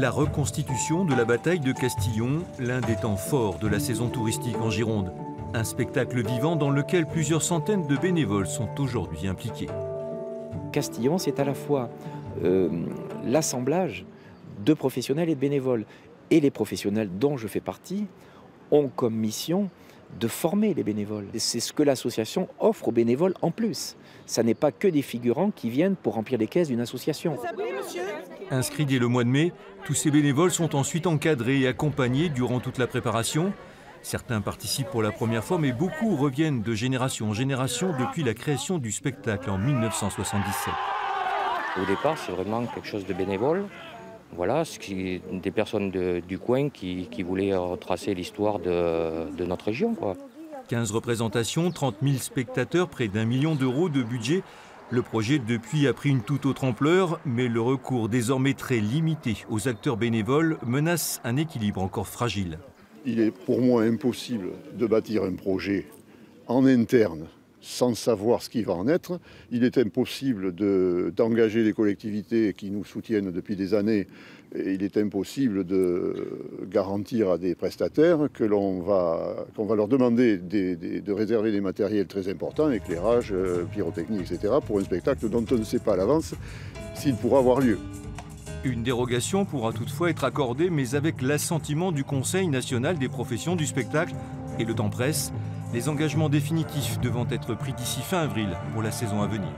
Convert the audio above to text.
La reconstitution de la bataille de Castillon, l'un des temps forts de la saison touristique en Gironde. Un spectacle vivant dans lequel plusieurs centaines de bénévoles sont aujourd'hui impliqués. Castillon, c'est à la fois l'assemblage de professionnels et de bénévoles. Et les professionnels dont je fais partie ont comme mission de former les bénévoles. Et c'est ce que l'association offre aux bénévoles en plus. Ça n'est pas que des figurants qui viennent pour remplir les caisses d'une association. Inscrits dès le mois de mai, tous ces bénévoles sont ensuite encadrés et accompagnés durant toute la préparation. Certains participent pour la première fois, mais beaucoup reviennent de génération en génération depuis la création du spectacle en 1977. Au départ, c'est vraiment quelque chose de bénévole. Voilà, des personnes du coin qui voulaient retracer l'histoire de notre région, quoi. 15 représentations, 30 000 spectateurs, près d'1 million d'euros de budget. Le projet depuis a pris une toute autre ampleur, mais le recours désormais très limité aux acteurs bénévoles menace un équilibre encore fragile. Il est pour moi impossible de bâtir un projet en interne sans savoir ce qui va en être. Il est impossible d'engager les collectivités qui nous soutiennent depuis des années. Et il est impossible de garantir à des prestataires qu'on va leur demander de réserver des matériels très importants, éclairage, pyrotechnie, etc., pour un spectacle dont on ne sait pas à l'avance s'il pourra avoir lieu. Une dérogation pourra toutefois être accordée, mais avec l'assentiment du Conseil national des professions du spectacle. Et le temps presse, les engagements définitifs devant être pris d'ici fin avril pour la saison à venir.